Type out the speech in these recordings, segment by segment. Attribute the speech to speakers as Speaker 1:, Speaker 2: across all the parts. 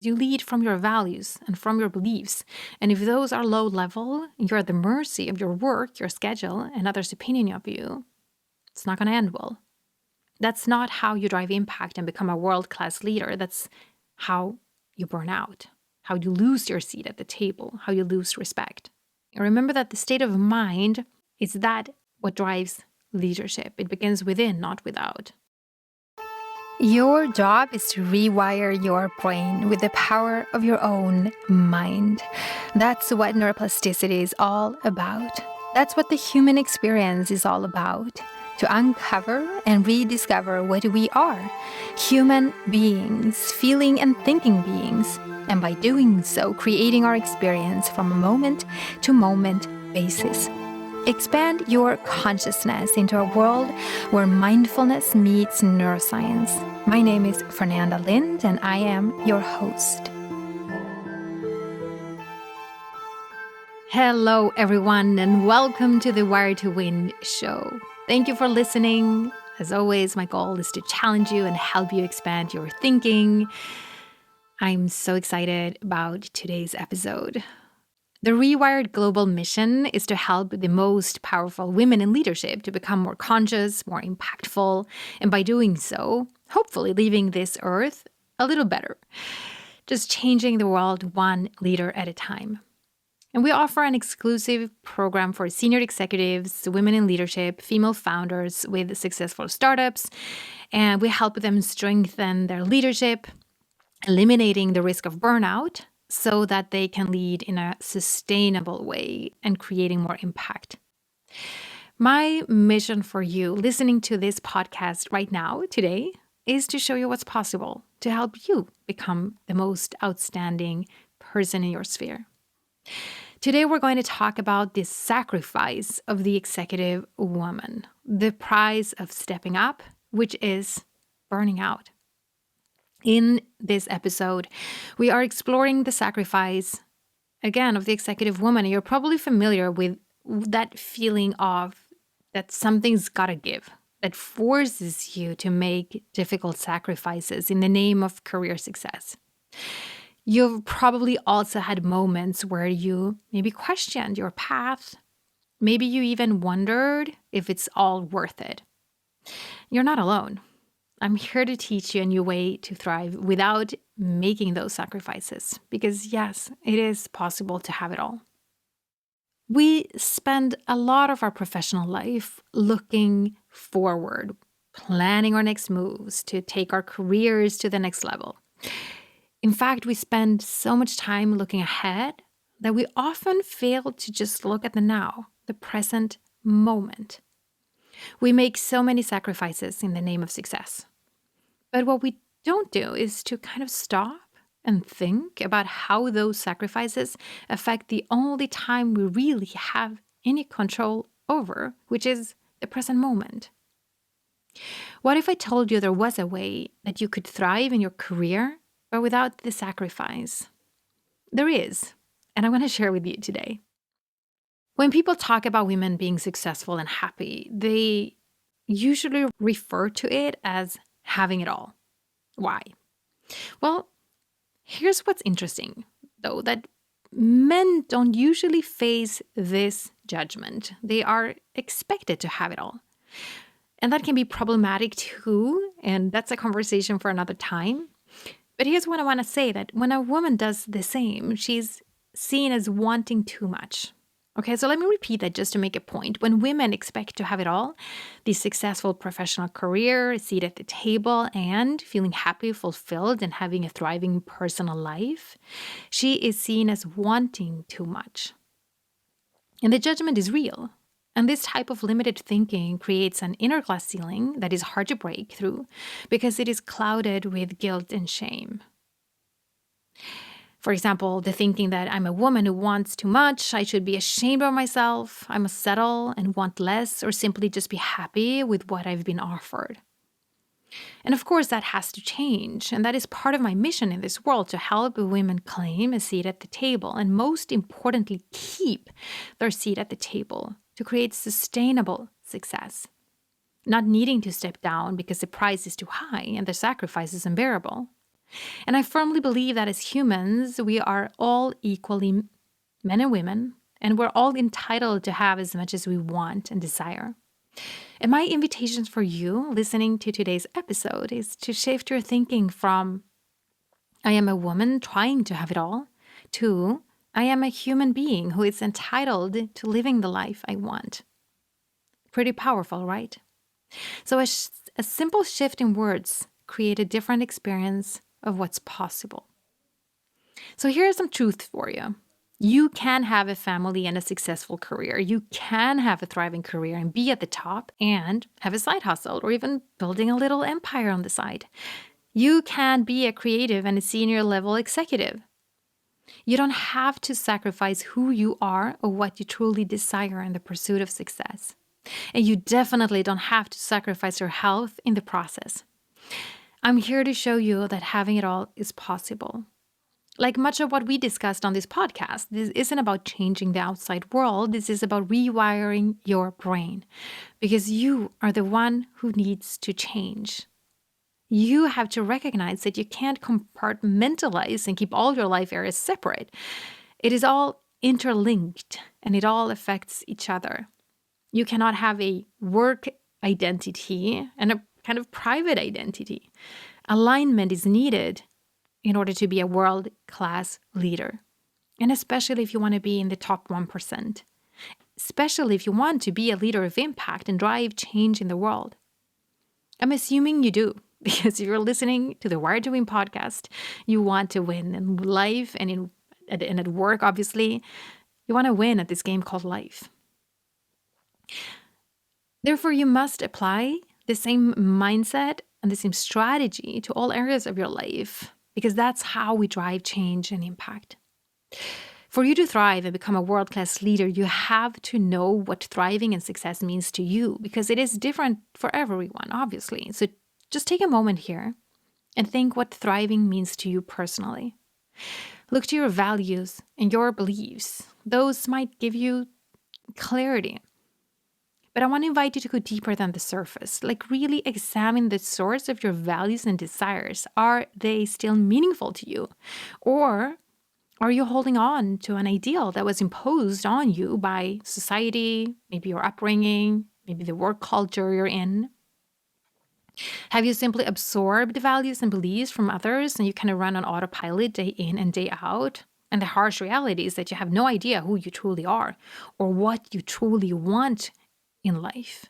Speaker 1: You lead from your values and from your beliefs. And if those are low level, you're at the mercy of your work, your schedule, and others' opinion of you. It's not going to end well. That's not how you drive impact and become a world-class leader. That's how you burn out, how you lose your seat at the table, how you lose respect. And remember that the state of mind is that what drives leadership. It begins within, not without. Your job is to rewire your brain with the power of your own mind. That's what neuroplasticity is all about. That's what the human experience is all about. To uncover and rediscover what we are, human beings, feeling and thinking beings, and by doing so, creating our experience from a moment-to-moment basis. Expand your consciousness into a world where mindfulness meets neuroscience. My name is Fernanda Lind, and I am your host. Hello, everyone, and welcome to the Wire to Win show. Thank you for listening. As always, my goal is to challenge you and help you expand your thinking. I'm so excited about today's episode. The Rewired Global mission is to help the most powerful women in leadership to become more conscious, more impactful, and by doing so, hopefully leaving this earth a little better. Just changing the world one leader at a time. And we offer an exclusive program for senior executives, women in leadership, female founders with successful startups, and we help them strengthen their leadership, eliminating the risk of burnout so that they can lead in a sustainable way and creating more impact. My mission for you listening to this podcast right now, today, is to show you what's possible, to help you become the most outstanding person in your sphere. Today, we're going to talk about the sacrifice of the executive woman, the price of stepping up, which is burning out. In this episode, we are exploring the sacrifice, again, of the executive woman. You're probably familiar with that feeling of that something's got to give, that forces you to make difficult sacrifices in the name of career success. You've probably also had moments where you maybe questioned your path. Maybe you even wondered if it's all worth it. You're not alone. I'm here to teach you a new way to thrive without making those sacrifices. Because yes, it is possible to have it all. We spend a lot of our professional life looking forward, planning our next moves to take our careers to the next level. In fact, we spend so much time looking ahead that we often fail to just look at the now, the present moment. We make so many sacrifices in the name of success. But what we don't do is to kind of stop and think about how those sacrifices affect the only time we really have any control over, which is the present moment. What if I told you there was a way that you could thrive in your career but without the sacrifice? There is, and I want to share with you today. When people talk about women being successful and happy, they usually refer to it as having it all. Why? Well, here's what's interesting, though, that men don't usually face this judgment. They are expected to have it all. And that can be problematic too, and that's a conversation for another time. But here's what I want to say, that when a woman does the same, she's seen as wanting too much. Okay, so let me repeat that just to make a point. When women expect to have it all, the successful professional career, a seat at the table, and feeling happy, fulfilled, and having a thriving personal life, she is seen as wanting too much. And the judgment is real. And this type of limited thinking creates an inner glass ceiling that is hard to break through because it is clouded with guilt and shame. For example, the thinking that I'm a woman who wants too much, I should be ashamed of myself, I must settle and want less, or simply just be happy with what I've been offered. And of course, that has to change. And that is part of my mission in this world, to help women claim a seat at the table and, most importantly, keep their seat at the table to create sustainable success. Not needing to step down because the price is too high and the sacrifice is unbearable. And I firmly believe that as humans, we are all equally men and women, and we're all entitled to have as much as we want and desire. And my invitation for you listening to today's episode is to shift your thinking from I am a woman trying to have it all to I am a human being who is entitled to living the life I want. Pretty powerful, right? So a simple shift in words create a different experience of what's possible. So here's some truth for you. You can have a family and a successful career. You can have a thriving career and be at the top and have a side hustle or even building a little empire on the side. You can be a creative and a senior level executive. You don't have to sacrifice who you are or what you truly desire in the pursuit of success. And you definitely don't have to sacrifice your health in the process. I'm here to show you that having it all is possible. Like much of what we discussed on this podcast, this isn't about changing the outside world. This is about rewiring your brain because you are the one who needs to change. You have to recognize that you can't compartmentalize and keep all your life areas separate. It is all interlinked and it all affects each other. You cannot have a work identity and a kind of private identity. Alignment is needed in order to be a world-class leader. And especially if you want to be in the top 1%. Especially if you want to be a leader of impact and drive change in the world. I'm assuming you do, because if you're listening to the Wired to Win podcast, you want to win in life and at work, obviously. You want to win at this game called life. Therefore, you must apply the same mindset and the same strategy to all areas of your life, because that's how we drive change and impact. For you to thrive and become a world-class leader, you have to know what thriving and success means to you, because it is different for everyone, obviously. So just take a moment here and think what thriving means to you personally. Look to your values and your beliefs. Those might give you clarity. But I want to invite you to go deeper than the surface. Like really examine the source of your values and desires. Are they still meaningful to you? Or are you holding on to an ideal that was imposed on you by society, maybe your upbringing, maybe the work culture you're in? Have you simply absorbed values and beliefs from others and you kind of run on autopilot day in and day out? And the harsh reality is that you have no idea who you truly are or what you truly want in life?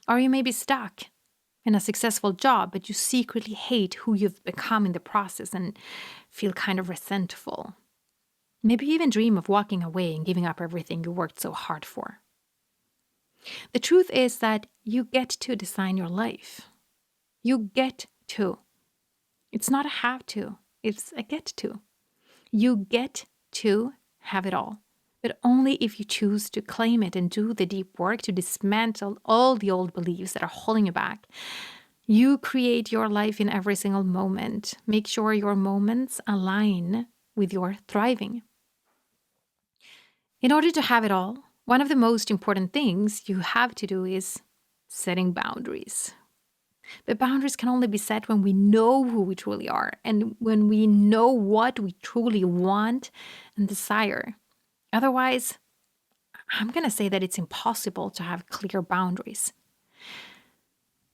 Speaker 1: Are you maybe stuck in a successful job, but you secretly hate who you've become in the process and feel kind of resentful? Maybe you even dream of walking away and giving up everything you worked so hard for. The truth is that you get to design your life. You get to. It's not a have to, it's a get to. You get to have it all. But only if you choose to claim it and do the deep work to dismantle all the old beliefs that are holding you back. You create your life in every single moment. Make sure your moments align with your thriving. In order to have it all, one of the most important things you have to do is setting boundaries. But boundaries can only be set when we know who we truly are and when we know what we truly want and desire. Otherwise, I'm going to say that it's impossible to have clear boundaries.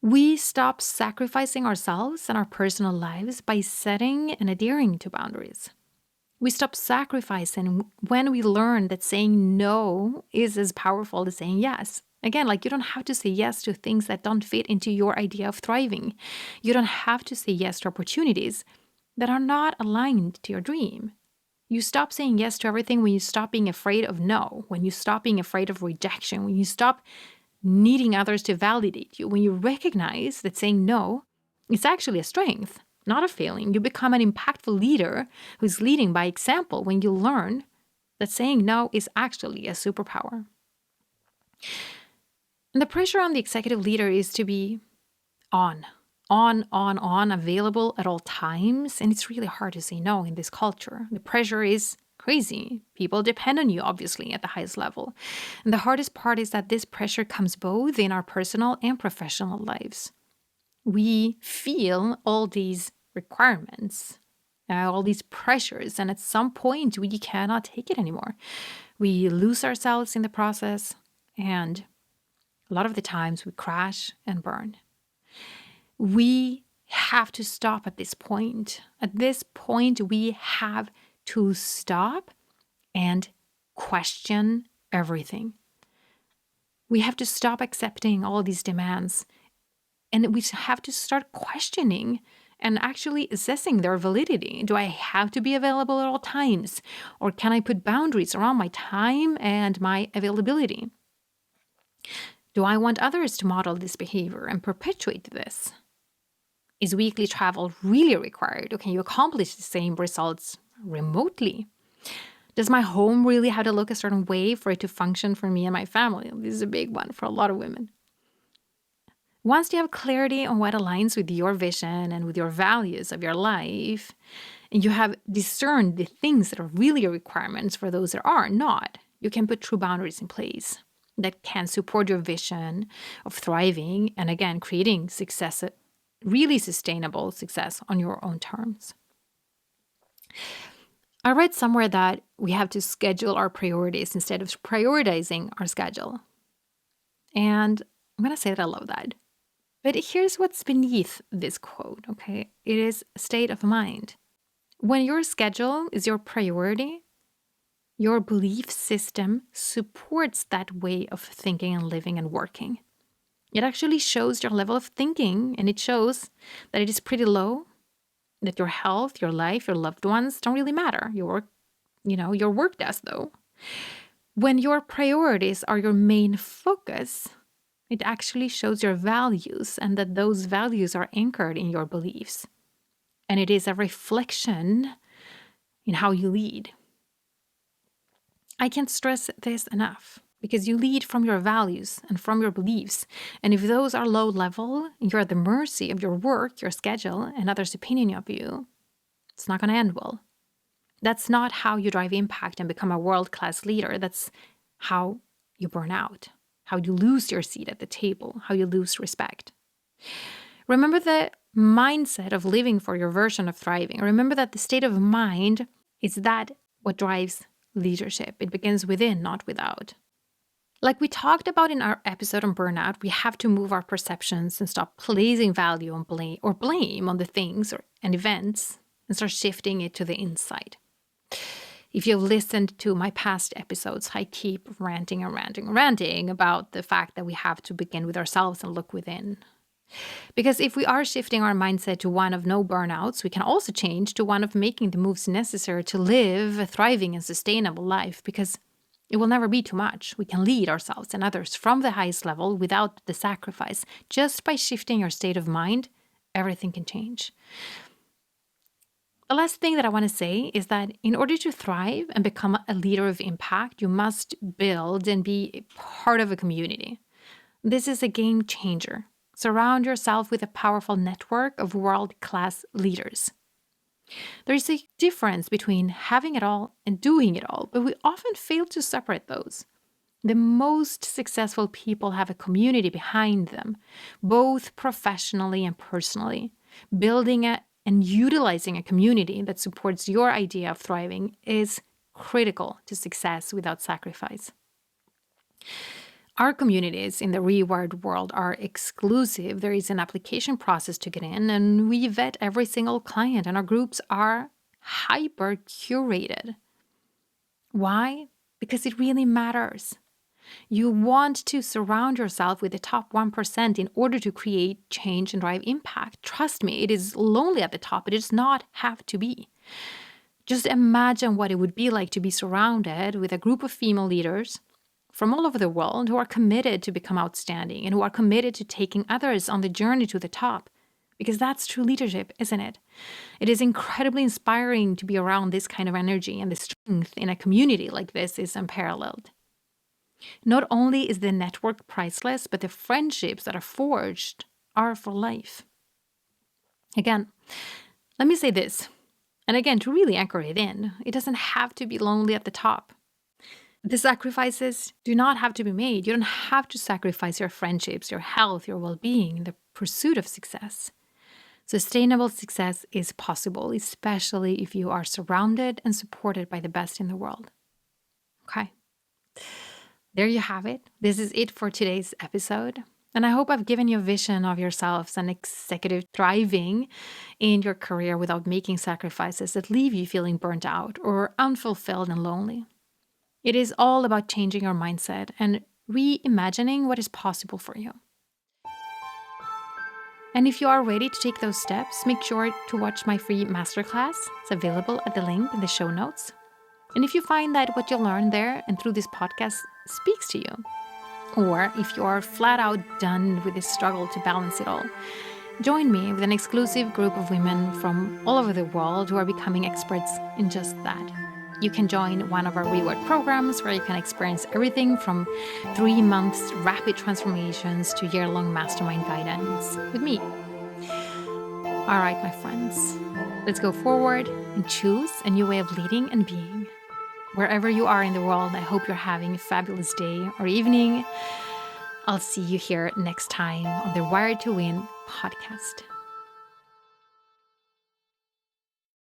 Speaker 1: We stop sacrificing ourselves and our personal lives by setting and adhering to boundaries. We stop sacrificing when we learn that saying no is as powerful as saying yes. Again, like you don't have to say yes to things that don't fit into your idea of thriving. You don't have to say yes to opportunities that are not aligned to your dream. You stop saying yes to everything when you stop being afraid of no, when you stop being afraid of rejection, when you stop needing others to validate you, when you recognize that saying no is actually a strength, not a failing. You become an impactful leader who's leading by example when you learn that saying no is actually a superpower. And the pressure on the executive leader is to be on, available at all times. And it's really hard to say no in this culture. The pressure is crazy. People depend on you, obviously, at the highest level. And the hardest part is that this pressure comes both in our personal and professional lives. We feel all these requirements, all these pressures. And at some point, we cannot take it anymore. We lose ourselves in the process. And a lot of the times we crash and burn. We have to stop at this point. At this point, we have to stop and question everything. We have to stop accepting all these demands, and we have to start questioning and actually assessing their validity. Do I have to be available at all times? Or can I put boundaries around my time and my availability? Do I want others to model this behavior and perpetuate this? Is weekly travel really required, or can you accomplish the same results remotely? Does my home really have to look a certain way for it to function for me and my family? This is a big one for a lot of women. Once you have clarity on what aligns with your vision and with your values of your life, and you have discerned the things that are really requirements for those that are not, you can put true boundaries in place that can support your vision of thriving and, again, creating success, really sustainable success on your own terms. I read somewhere that we have to schedule our priorities instead of prioritizing our schedule. And I'm going to say that I love that. But here's what's beneath this quote, okay? It is a state of mind. When your schedule is your priority, your belief system supports that way of thinking and living and working. It actually shows your level of thinking, and it shows that it is pretty low, that your health, your life, your loved ones don't really matter. Your work does, though. When your priorities are your main focus, it actually shows your values and that those values are anchored in your beliefs. And it is a reflection in how you lead. I can't stress this enough, because you lead from your values and from your beliefs. And if those are low level, you're at the mercy of your work, your schedule, and others' opinion of you. It's not going to end well. That's not how you drive impact and become a world-class leader. That's how you burn out, how you lose your seat at the table, how you lose respect. Remember the mindset of living for your version of thriving. Remember that the state of mind is that what drives leadership. It begins within, not without. Like we talked about in our episode on burnout, we have to move our perceptions and stop placing value on blame on the things and events and start shifting it to the inside. If you've listened to my past episodes, I keep ranting about the fact that we have to begin with ourselves and look within. Because if we are shifting our mindset to one of no burnouts, we can also change to one of making the moves necessary to live a thriving and sustainable life, because it will never be too much. We can lead ourselves and others from the highest level without the sacrifice. Just by shifting your state of mind, everything can change. The last thing that I want to say is that in order to thrive and become a leader of impact, you must build and be part of a community. This is a game changer. Surround yourself with a powerful network of world-class leaders. There is a difference between having it all and doing it all, but we often fail to separate those. The most successful people have a community behind them, both professionally and personally. Building and utilizing a community that supports your idea of thriving is critical to success without sacrifice. Our communities in the Rewired world are exclusive. There is an application process to get in, and we vet every single client, and our groups are hyper curated. Why? Because it really matters. You want to surround yourself with the top 1% in order to create change and drive impact. Trust me, it is lonely at the top. It does not have to be. Just imagine what it would be like to be surrounded with a group of female leaders from all over the world who are committed to become outstanding and who are committed to taking others on the journey to the top. Because that's true leadership, isn't it? It is incredibly inspiring to be around this kind of energy, and the strength in a community like this is unparalleled. Not only is the network priceless, but the friendships that are forged are for life. Again, let me say this, and again, to really anchor it in, it doesn't have to be lonely at the top. The sacrifices do not have to be made. You don't have to sacrifice your friendships, your health, your well-being in the pursuit of success. Sustainable success is possible, especially if you are surrounded and supported by the best in the world. Okay. There you have it. This is it for today's episode. And I hope I've given you a vision of yourself as an executive thriving in your career without making sacrifices that leave you feeling burnt out or unfulfilled and lonely. It is all about changing your mindset and reimagining what is possible for you. And if you are ready to take those steps, make sure to watch my free masterclass. It's available at the link in the show notes. And if you find that what you learn there and through this podcast speaks to you, or if you are flat out done with this struggle to balance it all, join me with an exclusive group of women from all over the world who are becoming experts in just that. You can join one of our reward programs where you can experience everything from 3 months rapid transformations to year-long mastermind guidance with me. All right, my friends, let's go forward and choose a new way of leading and being. Wherever you are in the world, I hope you're having a fabulous day or evening. I'll see you here next time on the Wired to Win podcast.